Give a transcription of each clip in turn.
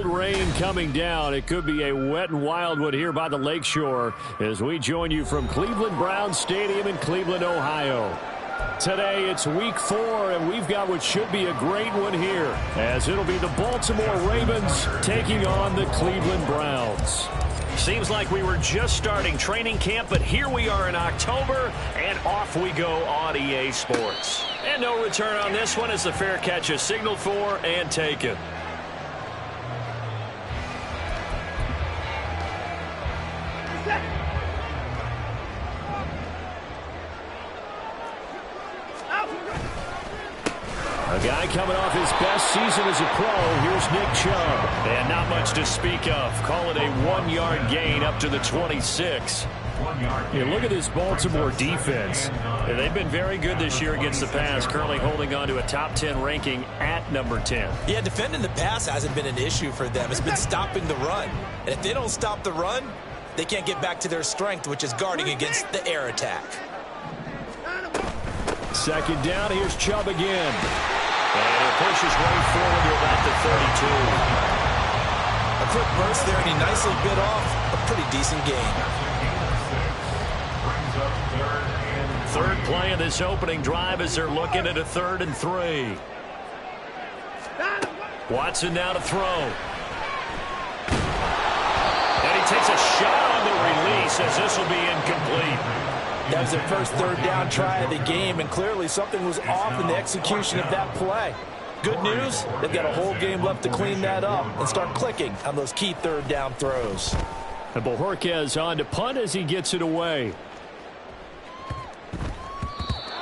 cold rain coming down. It could be a wet and wild one here by the lakeshore as we join you from Cleveland Browns Stadium in Cleveland, Ohio. Today it's week 4, and we've got what should be a great one here, as it'll be the Baltimore Ravens taking on the Cleveland Browns. Seems like we were just starting training camp, but here we are in October, and off we go on EA Sports. And no return on this one as the fair catch is signaled for and taken. A guy coming off his best season as a pro. Here's Nick Chubb. And not much to speak of. Call it a 1-yard gain up to the 26. Yeah, look at this Baltimore defense. Yeah, they've been very good this year against the pass, currently holding on to a top 10 ranking at number 10. Yeah, defending the pass hasn't been an issue for them. It's been stopping the run. And if they don't stop the run, they can't get back to their strength, which is guarding against the air attack. Second down, here's Chubb again. And it pushes right forward to about the 32. A quick burst there, and he nicely bit off a pretty decent gain. Third play of this opening drive as they're looking at a 3rd and 3. Watson now to throw. And he takes a shot on the release as this will be incomplete. That was their first 3rd down try of the game, and clearly something was off in the execution of that play. Good news, they've got a whole game left to clean that up and start clicking on those key 3rd down throws. And Bojorquez on to punt as he gets it away.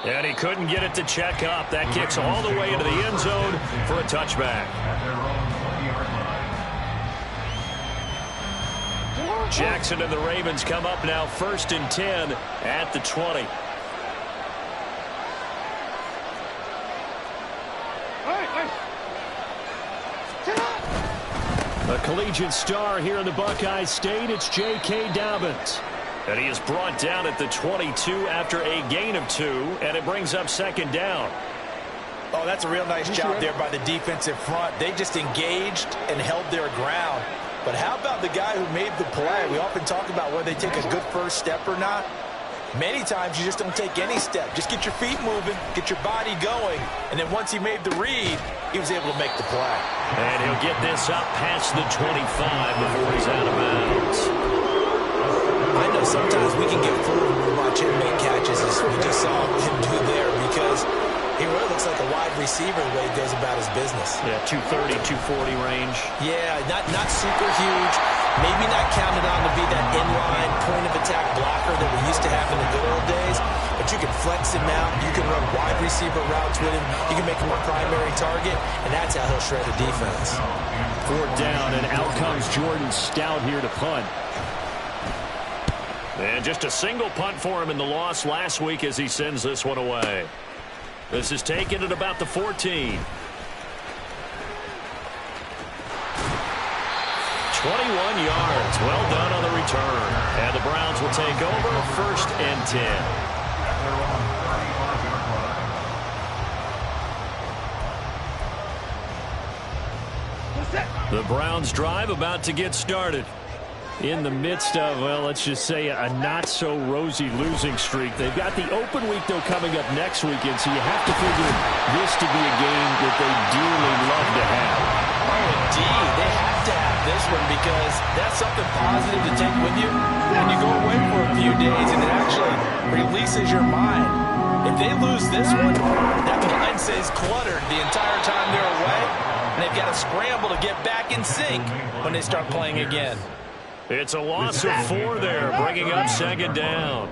And he couldn't get it to check up. That kicks all the way into the end zone for a touchback. Jackson and the Ravens come up now 1st and 10 at the 20. A collegiate star here in the Buckeye State, it's J.K. Dobbins. And he is brought down at the 22 after a gain of 2, and it brings up 2nd down. Oh, that's a real nice job there by the defensive front. They just engaged and held their ground. But how about the guy who made the play? We often talk about whether they take a good first step or not. Many times you just don't take any step. Just get your feet moving, get your body going, and then once he made the read, he was able to make the play. And he'll get this up past the 25 before he's out of bounds. I know sometimes we can get fooled when we watch him make catches, as we just saw him do there, because he really looks like a wide receiver the way he goes about his business. Yeah, 230, 240 range. Yeah, not super huge. Maybe not counted on to be that inline point-of-attack blocker that we used to have in the good old days. But you can flex him out. You can run wide receiver routes with him. You can make him a primary target, and that's how he'll shred a defense. 4th down, and out comes Jordan Stout here to punt. And just a single punt for him in the loss last week as he sends this one away. This is taken at about the 14. 21 yards. Well done on the return. And the Browns will take over 1st and 10. The Browns drive about to get started. In the midst of, well, let's just say a not-so-rosy losing streak. They've got the open week, though, coming up next weekend, so you have to figure this to be a game that they dearly love to have. Oh, indeed. They have to have this one because that's something positive to take with you when you go away for a few days, and it actually releases your mind. If they lose this one, that mind stays cluttered the entire time they're away, and they've got to scramble to get back in sync when they start playing again. It's a loss of 4 there, bringing up 2nd down.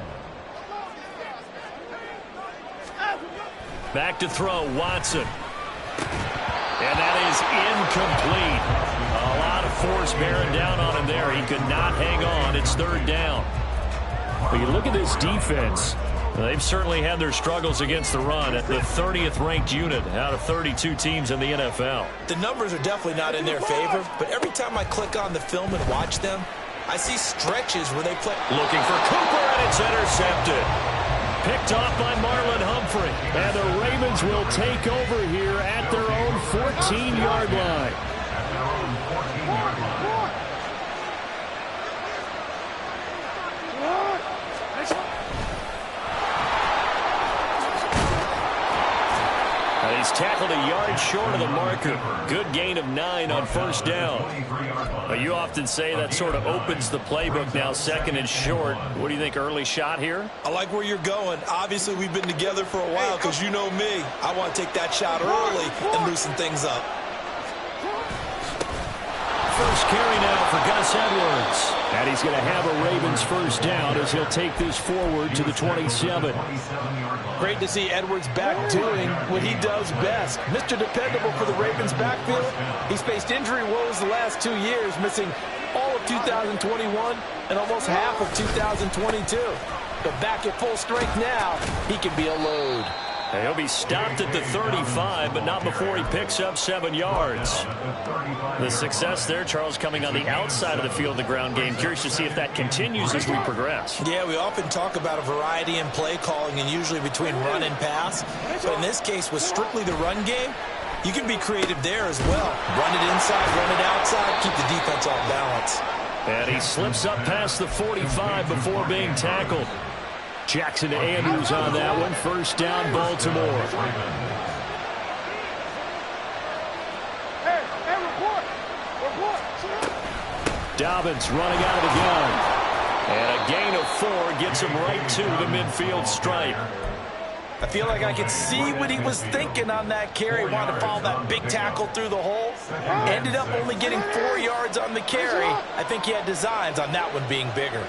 Back to throw, Watson. And that is incomplete. A lot of force bearing down on him there. He could not hang on. It's 3rd down. But you look at this defense. They've certainly had their struggles against the run at the 30th ranked unit out of 32 teams in the NFL. The numbers are definitely not in their favor, but every time I click on the film and watch them, I see stretches where they play. Looking for Cooper, and it's intercepted. Picked off by Marlon Humphrey. And the Ravens will take over here at their own 14-yard line. He's tackled a yard short of the marker. Good gain of 9 on first down. But you often say that sort of opens the playbook now, second and short. What do you think, early shot here? I like where you're going. Obviously, we've been together for a while because you know me. I want to take that shot early and loosen things up. First carry now for Gus Edwards. And he's going to have a Ravens first down as he'll take this forward to the 27. Great to see Edwards back doing what he does best. Mr. Dependable for the Ravens backfield. He's faced injury woes the last 2 years, missing all of 2021 and almost half of 2022. But back at full strength now, he can be a load. He'll be stopped at the 35, but not before he picks up 7 yards. The success there, Charles, coming on the outside of the field, the ground game. Curious to see if that continues as we progress. Yeah, we often talk about a variety in play calling and usually between run and pass. But in this case, with strictly the run game, you can be creative there as well. Run it inside, run it outside, keep the defense off balance. And he slips up past the 45 before being tackled. Jackson to Andrews on that one. First down, Baltimore. Dobbins running out of the gun. And a gain of 4 gets him right to the midfield stripe. I feel like I could see what he was thinking on that carry. Wanted to follow that big tackle through the hole. Ended up only getting 4 yards on the carry. I think he had designs on that one being bigger.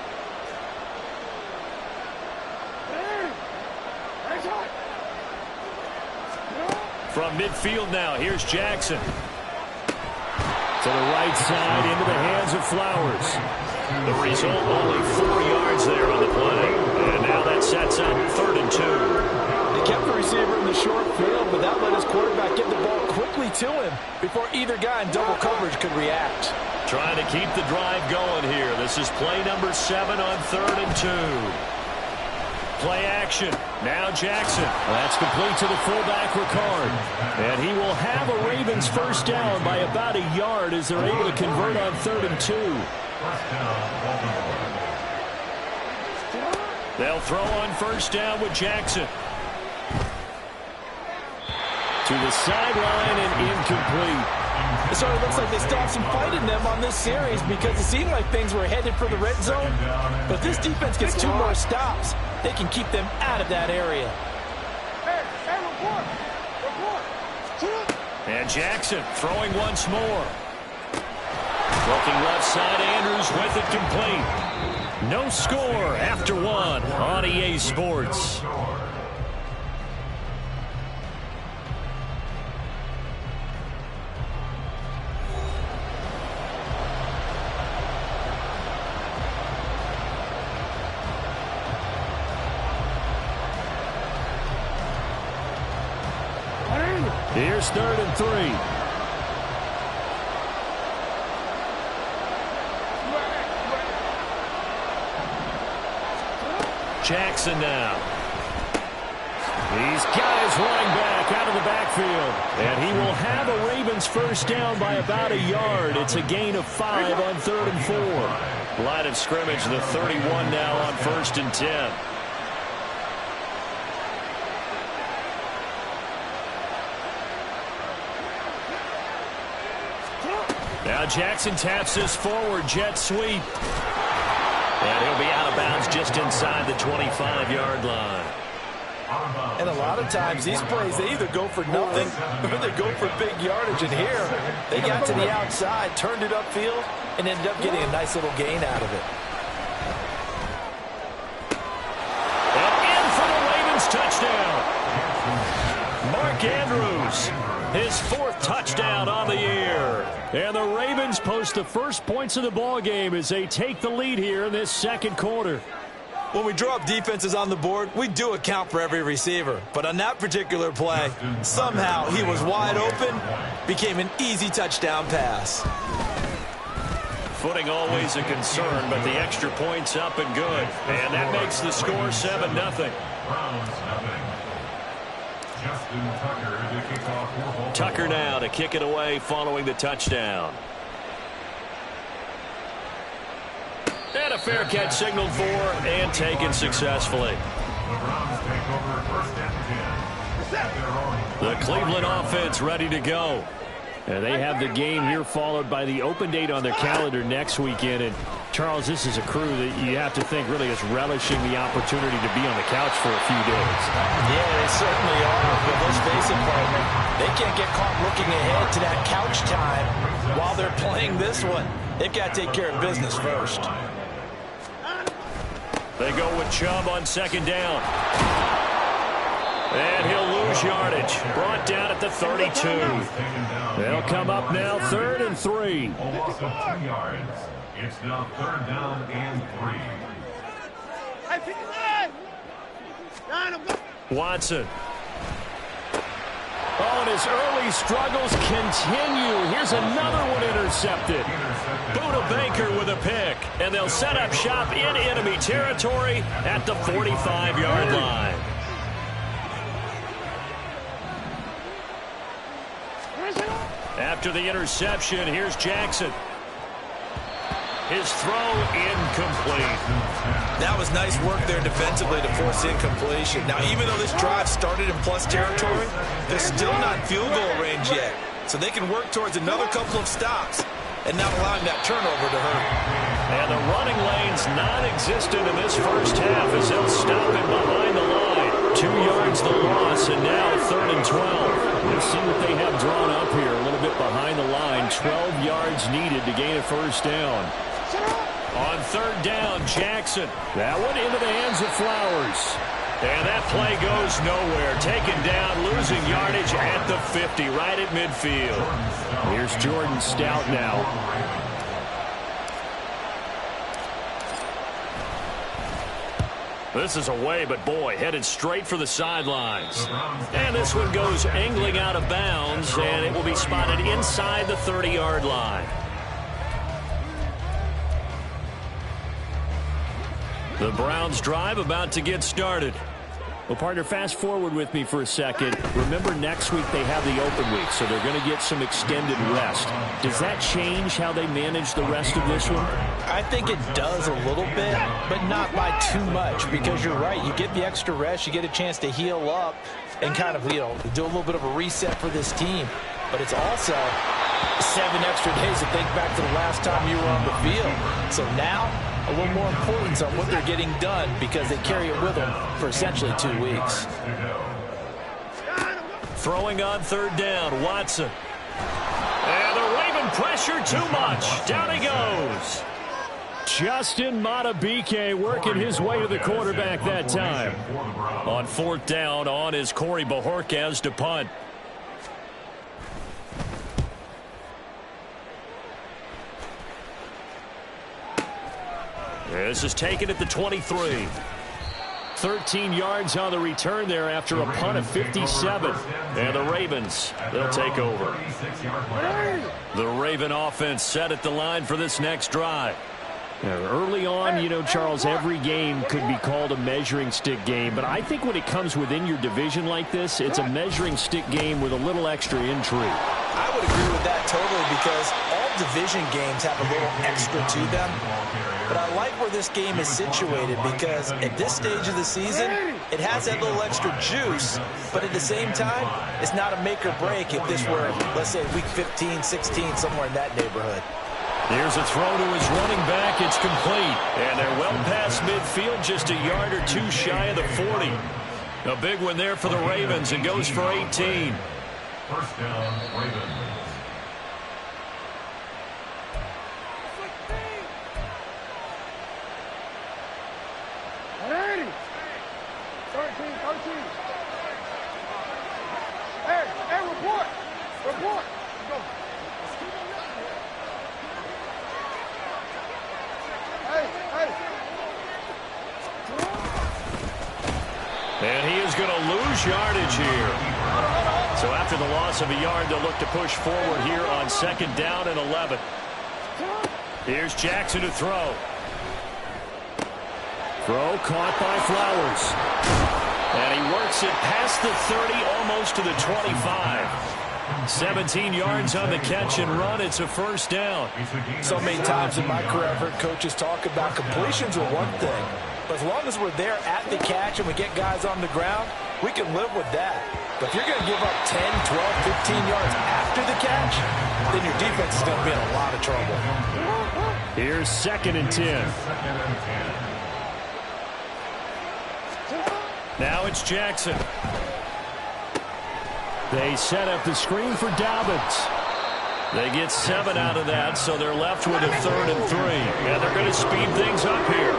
From midfield now, here's Jackson. To the right side, into the hands of Flowers. The result, only 4 yards there on the play. And now that sets up 3rd and 2. They kept the receiver in the short field, but that let his quarterback get the ball quickly to him before either guy in double coverage could react. Trying to keep the drive going here. This is play number 7 on 3rd and 2. Play action. Now Jackson. That's complete to the fullback, Ricard. And he will have a Ravens first down by about a yard as they're able to convert on 3rd and 2. They'll throw on first down with Jackson. To the sideline and incomplete. It sort of looks like they stopped some fight in them on this series because it seemed like things were headed for the red zone. But if this defense gets 2 more stops, they can keep them out of that area. And Jackson throwing once more. Looking left side, Andrews with it complete. No score after 1 on EA Sports. Here's 3rd and 3. Jackson now. These guys running back out of the backfield. And he will have a Ravens first down by about a yard. It's a gain of 5 on 3rd and 4. Line of scrimmage, the 31 now on 1st and 10. Now Jackson taps this forward, jet sweep. And he'll be out of bounds just inside the 25-yard line. And a lot of times these plays, they either go for nothing or they go for big yardage. And here, they got to the outside, turned it upfield, and ended up getting a nice little gain out of it. And in for the Ravens touchdown. Mark Andrews, his 4th touchdown on the year. And the Ravens post the first points of the ball game as they take the lead here in this 2nd quarter. When we draw up defenses on the board, we do account for every receiver. But on that particular play, somehow he was wide open, became an easy touchdown pass. Footing always a concern, but the extra point's up and good. And that makes the score 7-0. Tucker now to kick it away following the touchdown. And a fair catch signaled for and taken successfully. The Cleveland offense ready to go. And they have the game here followed by the open date on their calendar next weekend. And, Charles, this is a crew that you have to think really is relishing the opportunity to be on the couch for a few days. Yeah, they certainly are. But let's face it, partner, they can't get caught looking ahead to that couch time while they're playing this one. They've got to take care of business first. They go with Chubb on second down. And he'll lose yardage. Brought down at the 32. They'll come up now 3rd and 3. Almost 2 yards. It's now 3rd down and 3. Watson. Oh, and his early struggles continue. Here's another one intercepted. Buda Baker with a pick. And they'll set up shop in enemy territory at the 45-yard line. After the interception, here's Jackson. His throw incomplete. That was nice work there defensively to force incompletion. Now, even though this drive started in plus territory, they're still not field goal range yet. So they can work towards another couple of stops and not allowing that turnover to hurt. And the running lane's non-existent in this first half as they'll stop him behind the line. 2 yards the loss, and now 3rd and 12. Let's see what they have drawn up here. A little bit behind the line. 12 yards needed to gain a first down. On 3rd down, Jackson. That one into the hands of Flowers. And that play goes nowhere. Taken down, losing yardage at the 50, right at midfield. Here's Jordan Stout now. This is away, but boy, headed straight for the sidelines. And this one goes angling out of bounds, and it will be spotted inside the 30-yard line. The Browns drive about to get started. Well, partner, fast forward with me for a second. Remember, next week they have the open week, so they're going to get some extended rest. Does that change how they manage the rest of this one? I think it does a little bit, but not by too much, because you're right. You get the extra rest, you get a chance to heal up and kind of, do a little bit of a reset for this team. But it's also 7 extra days to think back to the last time you were on the field. So now, a little more importance on what they're getting done because they carry it with them for essentially 2 weeks. Throwing on 3rd down, Watson. And the Raven pressure too much. Down he goes. Justin Matabike working his way to the quarterback that time. On 4th down, on is Corey Bojorquez to punt. This is taken at the 23. 13 yards on the return there after a punt of 57. And the Ravens, they'll take over. The Raven offense set at the line for this next drive. Early on, Charles, every game could be called a measuring stick game. But I think when it comes within your division like this, it's a measuring stick game with a little extra intrigue. I would agree with that totally because all division games have a little extra to them. But I like where this game is situated because at this stage of the season, it has that little extra juice. But at the same time, it's not a make or break if this were, let's say, week 15, 16, somewhere in that neighborhood. Here's a throw to his running back. It's complete. And they're well past midfield, just a yard or two shy of the 40. A big one there for the Ravens. It goes for 18. First down, Ravens. And he is going to lose yardage here. So after the loss of a yard, they'll look to push forward here on 2nd down and 11. Here's Jackson to throw. Throw caught by Flowers. And he works it past the 30, almost to the 25. 17 yards on the catch and run. It's a first down. So many times in my career, I've heard coaches talk about completions are one thing. But as long as we're there at the catch and we get guys on the ground, we can live with that. But if you're going to give up 10, 12, 15 yards after the catch, then your defense is going to be in a lot of trouble. Here's 2nd and 10. Now it's Jackson. They set up the screen for Dobbins. They get 7 out of that, so they're left with a 3rd and 3. And they're going to speed things up here.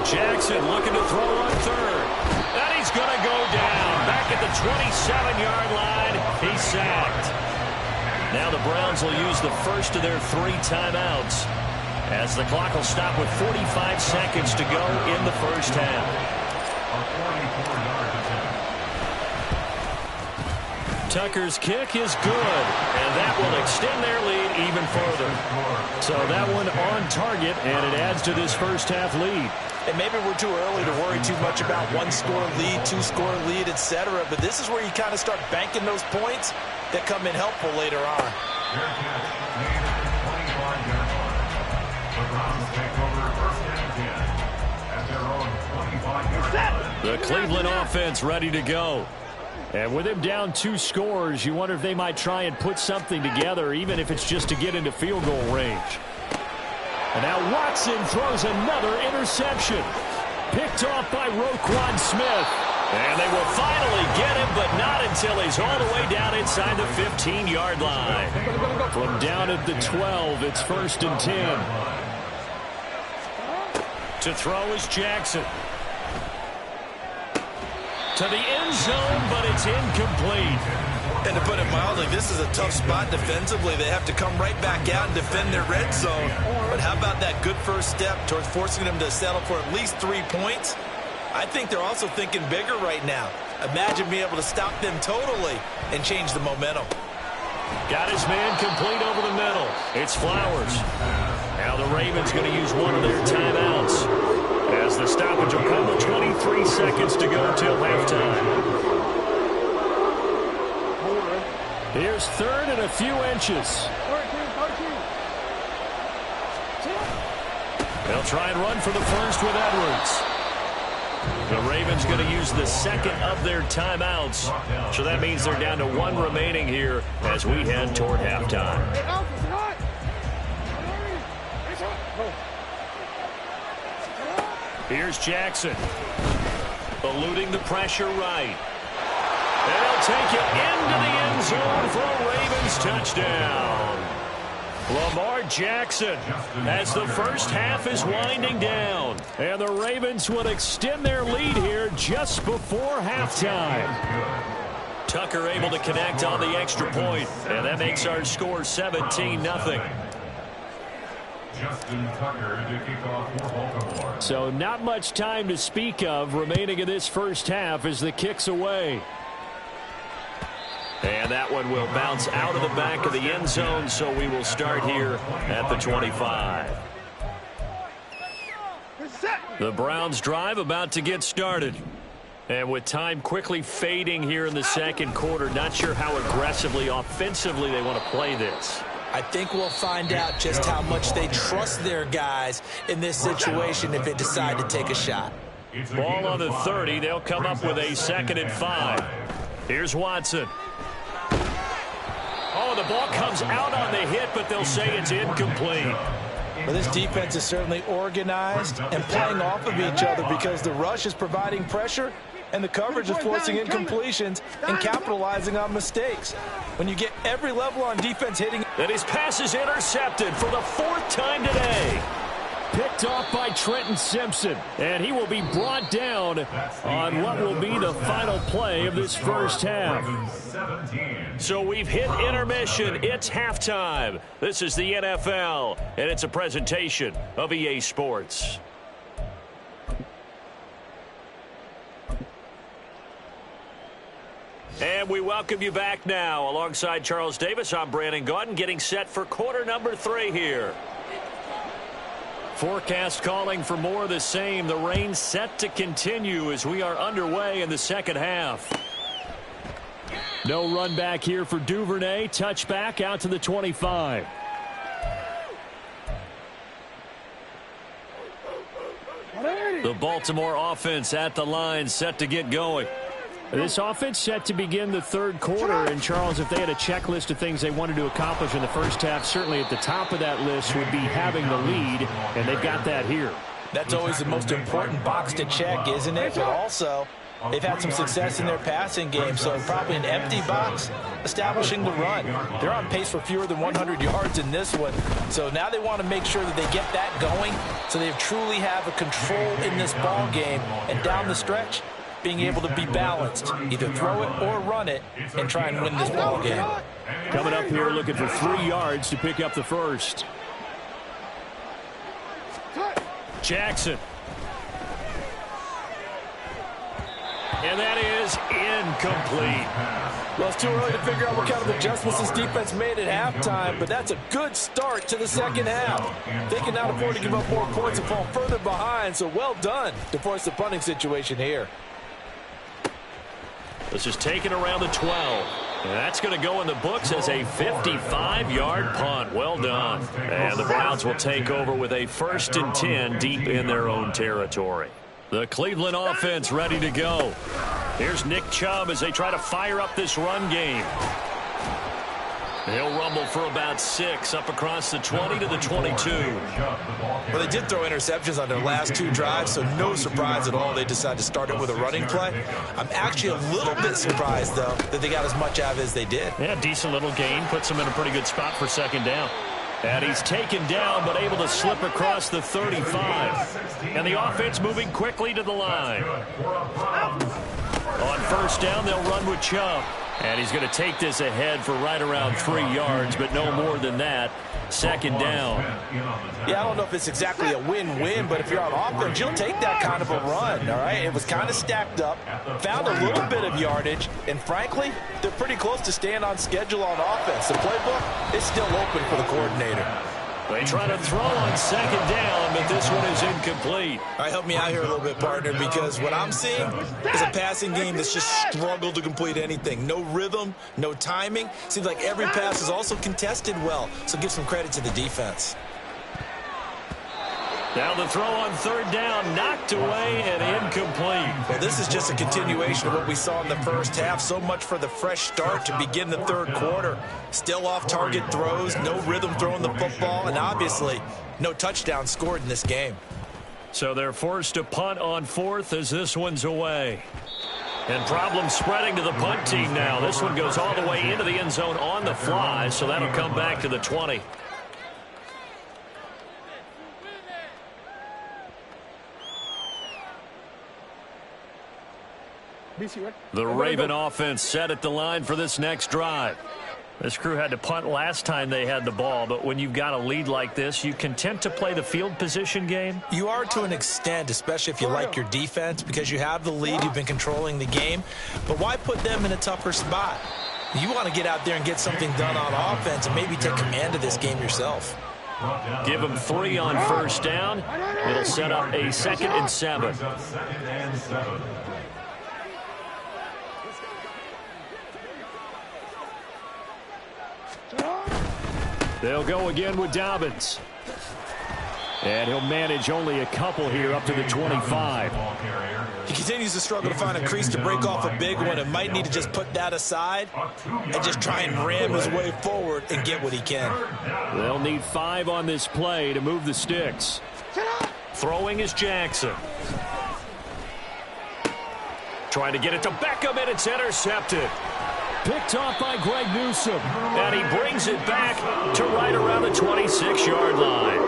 Jackson looking to throw on 3rd. And he's going to go down. Back at the 27-yard line. He's sacked. Now the Browns will use the first of their 3 timeouts, as the clock will stop with 45 seconds to go in the first half. Tucker's kick is good, and that will extend their lead even further. So that one on target, and it adds to this first half lead. And maybe we're too early to worry too much about 1-score lead, 2-score lead, etc. But this is where you kind of start banking those points that come in helpful later on. The Cleveland offense ready to go. And with him down 2 scores, you wonder if they might try and put something together, even if it's just to get into field goal range. And now Watson throws another interception. Picked off by Roquan Smith. And they will finally get him, but not until he's all the way down inside the 15-yard line. From down at the 12, it's 1st and 10. To throw is Jackson. To the end zone, but it's incomplete. And to put it mildly, this is a tough spot defensively. They have to come right back out and defend their red zone. But how about that good first step towards forcing them to settle for at least 3 points? I think they're also thinking bigger right now. Imagine being able to stop them totally and change the momentum. Got his man complete over the middle. It's Flowers. Now the Ravens going to use one of their timeouts, as the stoppage will come with 23 seconds to go till halftime. Here's 3rd and a few inches. They'll try and run for the first with Edwards. The Ravens going to use the 2nd of their timeouts, so that means they're down to 1 remaining here as we head toward halftime. Here's Jackson, eluding the pressure right. And he'll take it into the end zone for a Ravens touchdown. Lamar Jackson, as the first half is winding down. And the Ravens would extend their lead here just before halftime. Tucker able to connect on the extra point, and that makes our score 17-0. So not much time to speak of remaining in this first half as the kick's away. And that one will bounce out of the back of the end zone, so we will start here at the 25. The Browns drive about to get started. And with time quickly fading here in the second quarter, not sure how aggressively, offensively they want to play this. I think we'll find out just how much they trust their guys in this situation if they decide to take a shot. Ball on the 30. They'll come up with a 2nd and 5. Here's Watson. Oh, the ball comes out on the hit, but they'll say it's incomplete. Well, this defense is certainly organized and playing off of each other because the rush is providing pressure and the coverage is forcing incompletions and capitalizing on mistakes. When you get every level on defense hitting. And his pass is intercepted for the 4th time today. Picked off by Trenton Simpson, and he will be brought down on what will be the final play of this first half. So we've hit intermission. It's halftime. This is the NFL, and it's a presentation of EA Sports. And we welcome you back now. Alongside Charles Davis, I'm Brandon Gaudin, getting set for quarter number 3 here. Forecast calling for more of the same. The rain set to continue as we are underway in the second half. No run back here for Duvernay. Touchback out to the 25. The Baltimore offense at the line, set to get going. This offense set to begin the third quarter. And, Charles, if they had a checklist of things they wanted to accomplish in the first half, certainly at the top of that list would be having the lead, and they've got that here. That's always the most important box to check, isn't it? But also, they've had some success in their passing game, so probably an empty box, establishing the run. They're on pace for fewer than 100 yards in this one, so now they want to make sure that they get that going so they truly have a control in this ball game, and down the stretch, being able to be balanced, either throw it or run it, and try and win this ball game. Coming up here looking for 3 yards to pick up the first. Jackson. And that is incomplete. Well, it's too early to figure out what kind of adjustments this defense made at halftime, but that's a good start to the second half. They cannot afford to give up more points and fall further behind, so well done to force the punting situation here. This is taken around the 12. And that's going to go in the books as a 55-yard punt. Well done. And the Browns will take over with a 1st and 10 deep in their own territory. The Cleveland offense ready to go. Here's Nick Chubb as they try to fire up this run game. He'll rumble for about 6 up across the 20 to the 22. Well, they did throw interceptions on their last 2 drives, so no surprise at all they decided to start it with a running play. I'm actually a little bit surprised, though, that they got as much out of it as they did. Yeah, decent little gain. Puts them in a pretty good spot for second down. And he's taken down, but able to slip across the 35. And the offense moving quickly to the line. On first down, they'll run with Chubb. And he's going to take this ahead for right around 3 yards, but no more than that. Second down. Yeah, I don't know if it's exactly a win-win, but if you're on offense, you'll take that kind of a run, all right? It was kind of stacked up, found a little bit of yardage, and frankly, they're pretty close to staying on schedule on offense. The playbook is still open for the coordinator. They try to throw on second down, but this one is incomplete. All right, help me out here a little bit, partner, because what I'm seeing is a passing game that's just struggled to complete anything. No rhythm, no timing. Seems like every pass is also contested well, so give some credit to the defense. Now the throw on third down, knocked away and incomplete. Well, this is just a continuation of what we saw in the first half. So much for the fresh start to begin the third quarter. Still off-target throws, no rhythm throwing the football, and obviously no touchdown scored in this game. So they're forced to punt on 4th as this one's away. And problems spreading to the punt team now. This one goes all the way into the end zone on the fly, so that'll come back to the 20. The Raven offense set at the line for this next drive. This crew had to punt last time they had the ball, but when you've got a lead like this, you content to play the field position game? You are to an extent, especially if you like your defense, because you have the lead, you've been controlling the game. But why put them in a tougher spot? You want to get out there and get something done on offense and maybe take command of this game yourself. Give them 3 on first down. It'll set up a 2nd and 7. They'll go again with Dobbins. And he'll manage only a couple here up to the 25. He continues to struggle to find a crease to break off a big one and might need to just put that aside and just try and ram his way forward and get what he can. They'll need 5 on this play to move the sticks. Throwing is Jackson. Trying to get it to Beckham, and it's intercepted. Picked off by Greg Newsome. And he brings it back to right around the 26-yard line.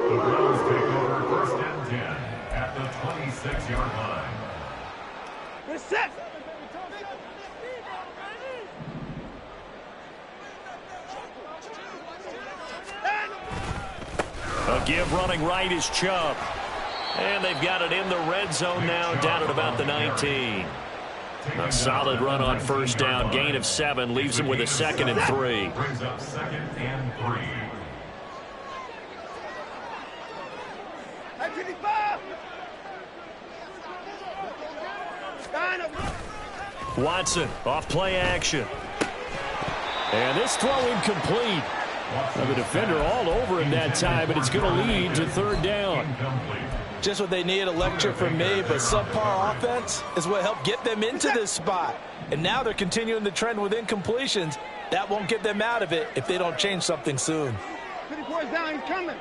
The Browns take over 1st and 10 at the 26-yard line. We're set. A give running right is Chubb. And they've got it in the red zone now, down at about the 19. A solid run on first down, gain of 7, leaves them with a 2nd and 3. Brings up 2nd and 3. Watson off play action. And this throw incomplete. Now the defender all over him that time, but it's going to lead to third down. Just what they need, a lecture from me, but subpar offense is what helped get them into this spot. And now they're continuing the trend with incompletions. That won't get them out of it if they don't change something soon. 54 is down, he's coming.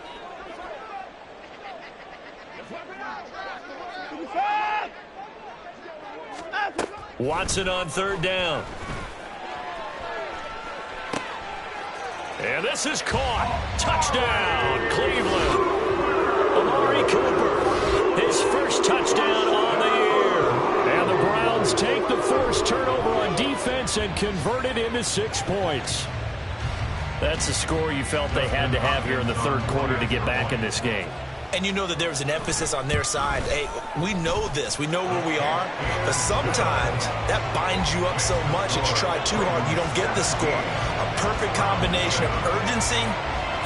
55! Watson on third down. And this is caught. Touchdown, Cleveland. Amari Cooper, his first touchdown on the year. And the Browns take the forced turnover on defense and convert it into 6 points. That's a score you felt they had to have here in the third quarter to get back in this game. And you know that there's an emphasis on their side. Hey, we know this. We know where we are. But sometimes that binds you up so much that you try too hard, you don't get the score. A perfect combination of urgency,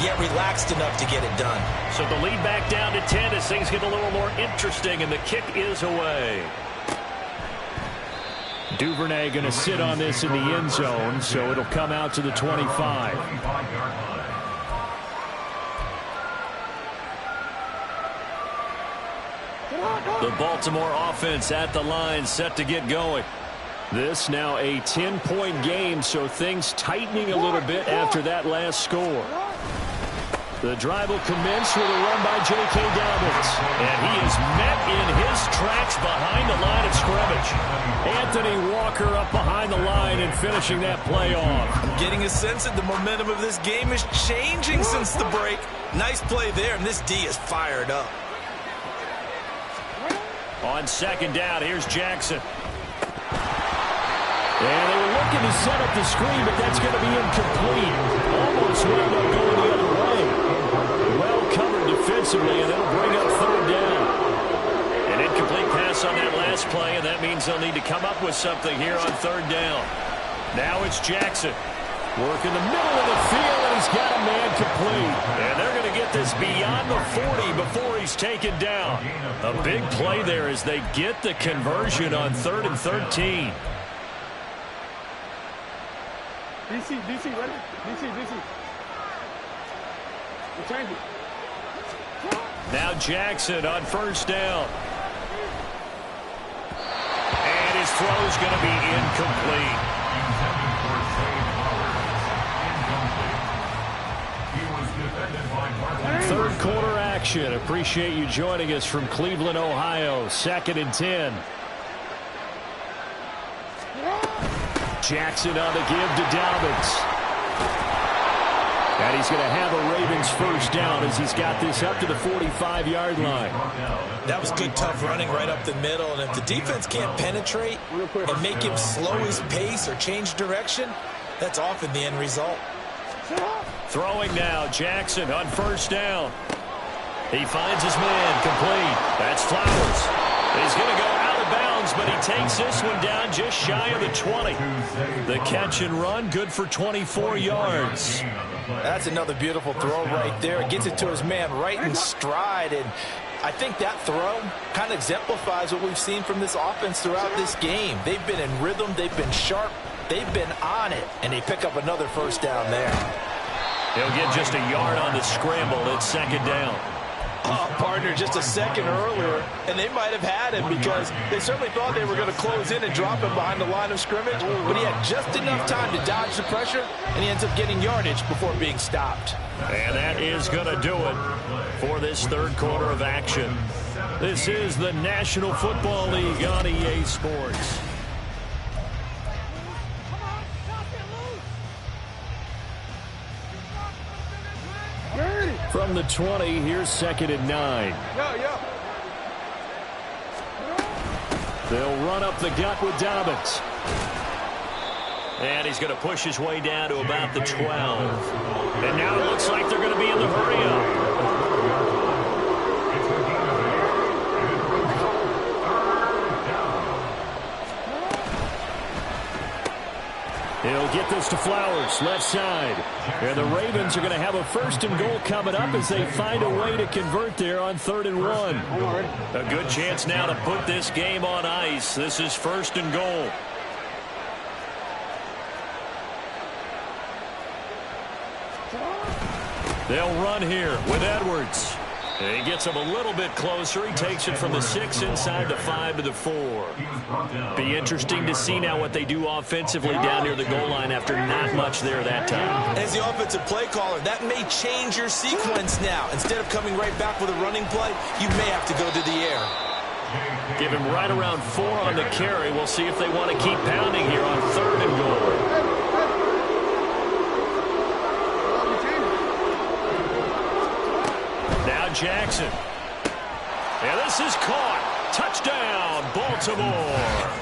yet relaxed enough to get it done. So the lead back down to 10 as things get a little more interesting, and the kick is away. Duvernay going to sit on this in the end zone, so it'll come out to the 25. The Baltimore offense at the line, set to get going. This now a 10-point game, so things tightening a little bit after that last score. The drive will commence with a run by J.K. Dobbins. And he is met in his tracks behind the line of scrimmage. Anthony Walker up behind the line and finishing that play off. I'm getting a sense that the momentum of this game is changing since the break. Nice play there, and this D is fired up. On second down, here's Jackson. And they were looking to set up the screen, but that's going to be incomplete. Almost wound up going the other way. Well covered defensively, and it'll bring up third down. An incomplete pass on that last play, and that means they'll need to come up with something here on third down. Now it's Jackson. Working the middle of the field, and he's got a man complete. And they're going to get this beyond the 40 before he's taken down. A big play there as they get the conversion on 3rd and 13. DC, ready? DC. We're changing. Now Jackson on first down. And his throw's going to be incomplete. Third quarter action. Appreciate you joining us from Cleveland, Ohio. 2nd and 10. Jackson on the give to Dobbins. And he's going to have a Ravens first down as he's got this up to the 45-yard line. That was good, tough running right up the middle. And if the defense can't penetrate and make him slow his pace or change direction, that's often the end result. Throwing now, Jackson on first down. He finds his man, complete. That's Flowers. He's going to go out of bounds, but he takes this one down just shy of the 20. The catch and run, good for 24 yards. That's another beautiful throw right there. Gets it to his man right in stride, and I think that throw kind of exemplifies what we've seen from this offense throughout this game. They've been in rhythm, they've been sharp, they've been on it, and they pick up another first down there. He'll get just a yard on the scramble at second down. Partner, just a second earlier, and they might have had him because they certainly thought they were going to close in and drop him behind the line of scrimmage, but he had just enough time to dodge the pressure, and he ends up getting yardage before being stopped. And that is going to do it for this third quarter of action. This is the National Football League on EA Sports. From the 20, here's 2nd and 9. They'll run up the gut with Dobbins. And he's going to push his way down to about the 12. And now it looks like they're going to be in the hurry-up. He'll get this to Flowers, left side. And the Ravens are going to have a 1st and goal coming up as they find a way to convert there on 3rd and 1. A good chance now to put this game on ice. This is 1st and goal. They'll run here with Edwards. He gets him a little bit closer. He takes it from the 6 inside the 5 to the 4. Be interesting to see now what they do offensively down near the goal line after not much there that time. As the offensive play caller, that may change your sequence now. Instead of coming right back with a running play, you may have to go to the air. Give him right around 4 on the carry. We'll see if they want to keep pounding here on 3rd and goal. Now Jackson. And this is caught. Touchdown, Baltimore.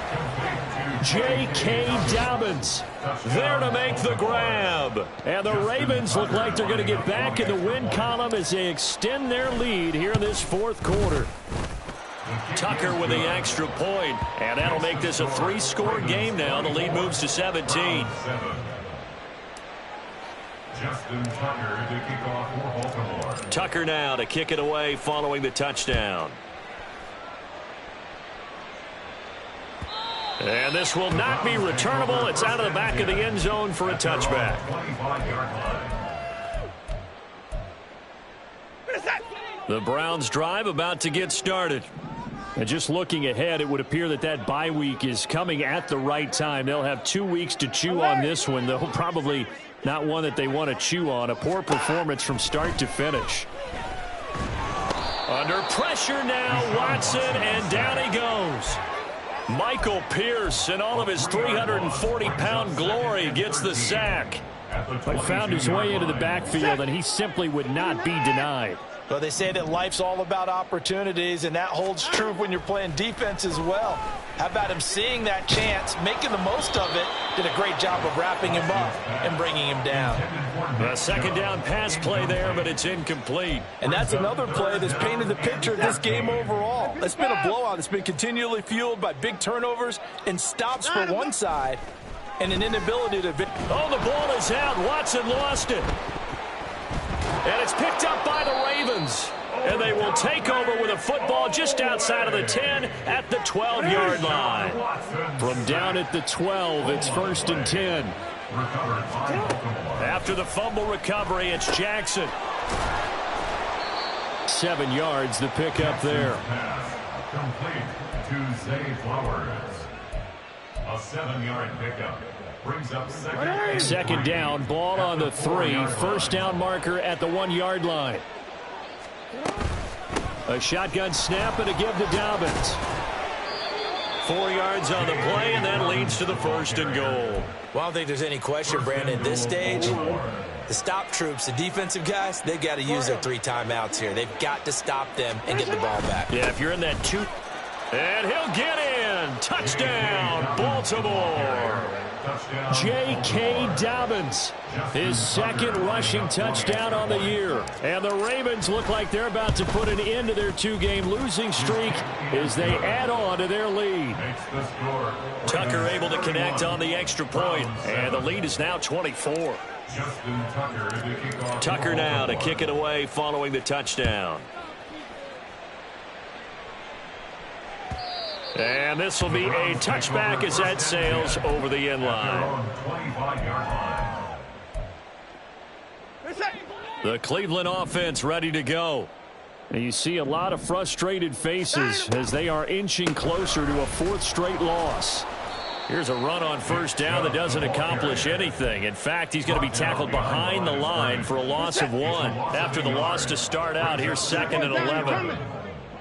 J.K. Dobbins there to make the grab. And the Ravens look like they're going to get back in the win column as they extend their lead here in this 4th quarter. Tucker with the extra point, and that'll make this a 3-score game now. The lead moves to 17. Justin Tucker to kick off for Baltimore. Tucker now to kick it away following the touchdown. And this will not be returnable. It's out of the back of the end zone for a touchback. 25-yard line. The Browns drive about to get started. And just looking ahead, it would appear that that bye week is coming at the right time. They'll have 2 weeks to chew on this one, though probably not one that they want to chew on. A poor performance from start to finish. Under pressure now, Watson, and down he goes. Michael Pierce, in all of his 340-pound glory, gets the sack. But found his way into the backfield, and he simply would not be denied. Well, they say that life's all about opportunities, and that holds true when you're playing defense as well. How about him seeing that chance, making the most of it, did a great job of wrapping him up and bringing him down. A second down pass play there, but it's incomplete. And that's another play that's painted the picture of this game overall. It's been a blowout. It's been continually fueled by big turnovers and stops for one side and an inability to... Oh, the ball is out. Watson lost it. And it's picked up by the Ravens. And they will take over with a football just outside of the 10 at the 12-yard line. From down at the 12, it's 1st and 10. After the fumble recovery, it's Jackson. 7 yards, the pickup there. Complete to Zay Flowers. A 7-yard pickup. Brings up second down, ball on the 3. First down marker at the 1-yard line. A shotgun snap and a give to Dobbins. 4 yards on the play, and that leads to the 1st and goal. Well, I don't think there's any question, Brandon, at this stage, the stop troops, the defensive guys, they've got to use their 3 timeouts here. They've got to stop them and get the ball back. Yeah, if you're in that 2... And he'll get in. Touchdown, Baltimore. J.K. Dobbins, his 2nd rushing touchdown on the year. And the Ravens look like they're about to put an end to their 2-game losing streak as they add on to their lead. Tucker able to connect on the extra point, and the lead is now 24. Tucker now to kick it away following the touchdown. And this will be a touchback as that sails over the end line. The Cleveland offense ready to go. And you see a lot of frustrated faces as they are inching closer to a 4th straight loss. Here's a run on 1st down that doesn't accomplish anything. In fact, he's going to be tackled behind the line for a loss of 1. After the loss to start out, here's 2nd and 11.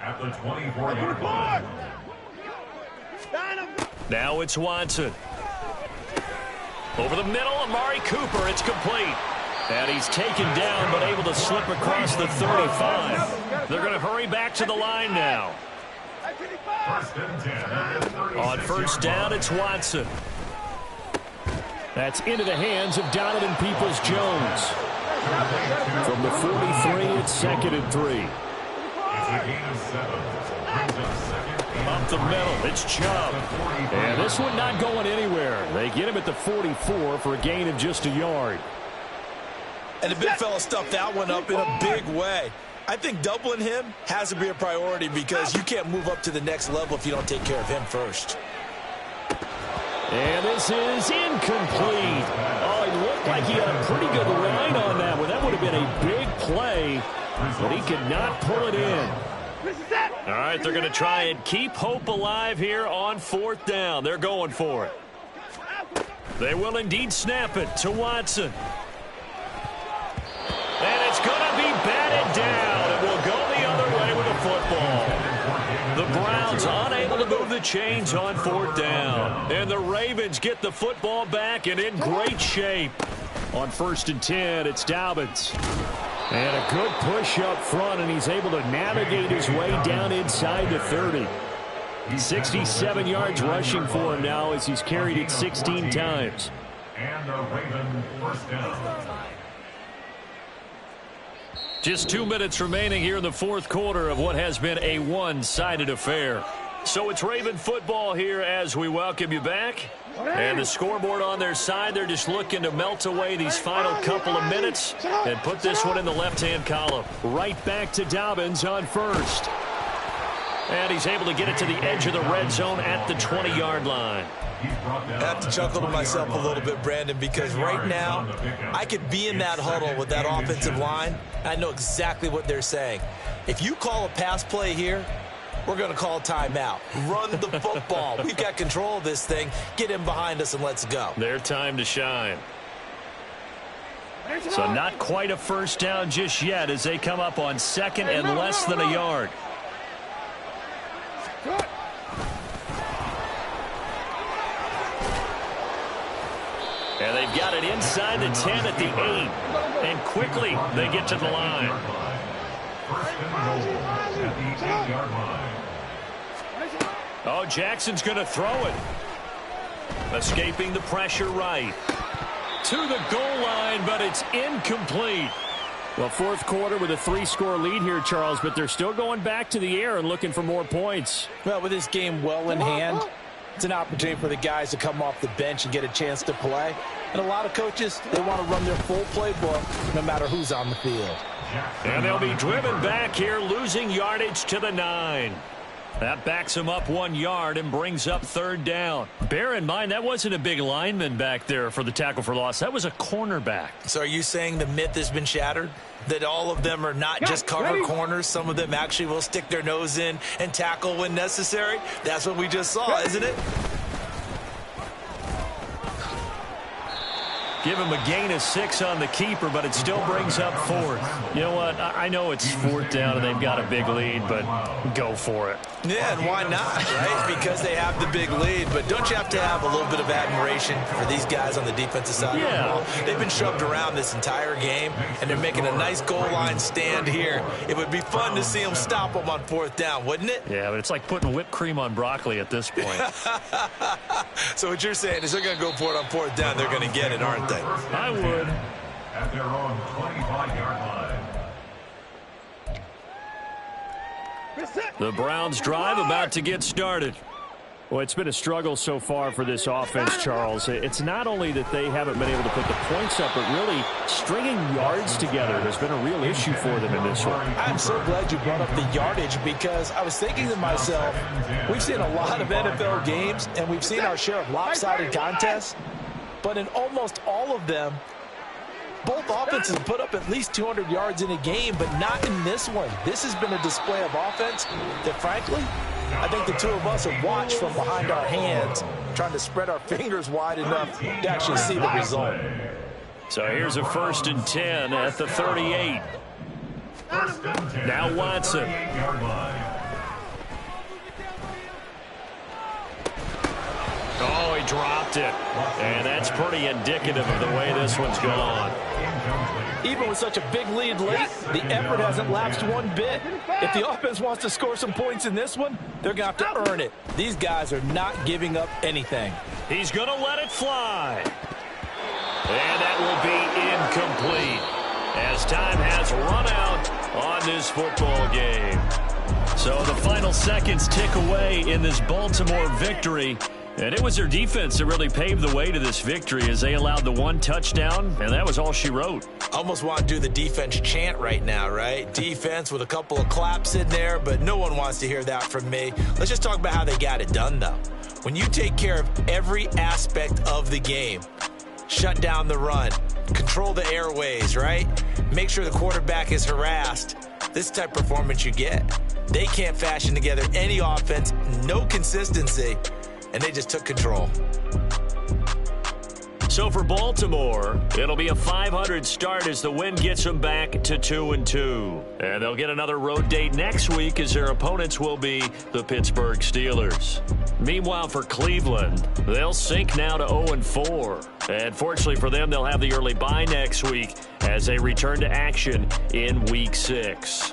At the 24-yard line. Now it's Watson. Over the middle, Amari Cooper. It's complete. And he's taken down but able to slip across the 35. They're going to hurry back to the line now. On 1st down, it's Watson. That's into the hands of Donovan Peoples-Jones. From the 43, it's 2nd and 3. It's a gain of 7. Brings up 2nd. Up the middle, it's Chubb. And this one not going anywhere. They get him at the 44 for a gain of just a yard. And the big fella stuffed that one up in a big way. I think doubling him has to be a priority because you can't move up to the next level if you don't take care of him first. And this is incomplete. Oh, it looked like he had a pretty good line on that one. That would have been a big play, but he could not pull it in. All right, they're going to try and keep hope alive here on 4th down. They're going for it. They will indeed snap it to Watson. And it's going to be batted down. It will go the other way with the football. The Browns unable to move the chains on 4th down. And the Ravens get the football back and in great shape. On 1st and 10, it's Dobbins. And a good push up front, and he's able to navigate his way down inside the 30. 67 yards rushing for him now as he's carried it 16 times. And the Raven first down. Just 2 minutes remaining here in the 4th quarter of what has been a one-sided affair. So it's Raven football here as we welcome you back. And the scoreboard on their side, they're just looking to melt away these final couple of minutes and put this one in the left-hand column. Right back to Dobbins on 1st. And he's able to get it to the edge of the red zone at the 20-yard line. I have to chuckle to myself a little bit, Brandon, because right now I could be in that huddle with that offensive line. I know exactly what they're saying. If you call a pass play here, we're going to call timeout. Run the football. We've got control of this thing. Get in behind us and let's go. Their time to shine. So not quite a first down just yet as they come up on 2nd and less than a yard. And they've got it inside the 10 at the 8. And quickly they get to the line. First and goal at the 8-yard line. Oh, Jackson's going to throw it. Escaping the pressure right. To the goal line, but it's incomplete. Well, 4th quarter with a 3-score lead here, Charles, but they're still going back to the air and looking for more points. Well, with this game well in hand, it's an opportunity for the guys to come off the bench and get a chance to play. And a lot of coaches, they want to run their full playbook no matter who's on the field. And they'll be driven back here, losing yardage to the 9. That backs him up 1 yard and brings up 3rd down. Bear in mind, that wasn't a big lineman back there for the tackle for loss. That was a cornerback. So are you saying the myth has been shattered? That all of them are not just cover corners? Some of them actually will stick their nose in and tackle when necessary? That's what we just saw, isn't it? Give him a gain of 6 on the keeper, but it still brings up 4th. You know what? I know it's 4th down and they've got a big lead, but go for it. Yeah, and why not, right? Because they have the big lead. But don't you have to have a little bit of admiration for these guys on the defensive side of the ball? They've been shoved around this entire game, and they're making a nice goal line stand here. It would be fun to see them stop them on 4th down, wouldn't it? Yeah, but it's like putting whipped cream on broccoli at this point. So what you're saying is they're going to go for it on 4th down. They're going to get it, aren't they? I would. At their own 25-yard line. The Browns drive about to get started. Well, it's been a struggle so far for this offense, Charles. It's not only that they haven't been able to put the points up, but really stringing yards together has been a real issue for them in this one. I'm so glad you brought up the yardage because I was thinking to myself, we've seen a lot of NFL games and we've seen our share of lopsided contests, but in almost all of them, both offenses put up at least 200 yards in a game, but not in this one. This has been a display of offense that, frankly, I think the two of us have watched from behind our hands, trying to spread our fingers wide enough to actually see the result. So here's a 1st and 10 at the 38. Now Watson. Oh, he dropped it. And that's pretty indicative of the way this one's gone. Even with such a big lead late, the effort hasn't lapsed one bit. If the offense wants to score some points in this one, they're going to have to earn it. These guys are not giving up anything. He's going to let it fly. And that will be incomplete as time has run out on this football game. So the final seconds tick away in this Baltimore victory. And it was their defense that really paved the way to this victory as they allowed the 1 touchdown, and that was all she wrote. Almost want to do the defense chant right now, right? Defense with a couple of claps in there, but no one wants to hear that from me. Let's just talk about how they got it done, though. When you take care of every aspect of the game, shut down the run, control the airways, right? make sure the quarterback is harassed, this type of performance you get. They can't fashion together any offense, no consistency, and they just took control. So for Baltimore, it'll be a 500 start as the win gets them back to 2-2. And they'll get another road date next week as their opponents will be the Pittsburgh Steelers. Meanwhile, for Cleveland, they'll sink now to 0-4. And fortunately for them, they'll have the early bye next week as they return to action in Week 6.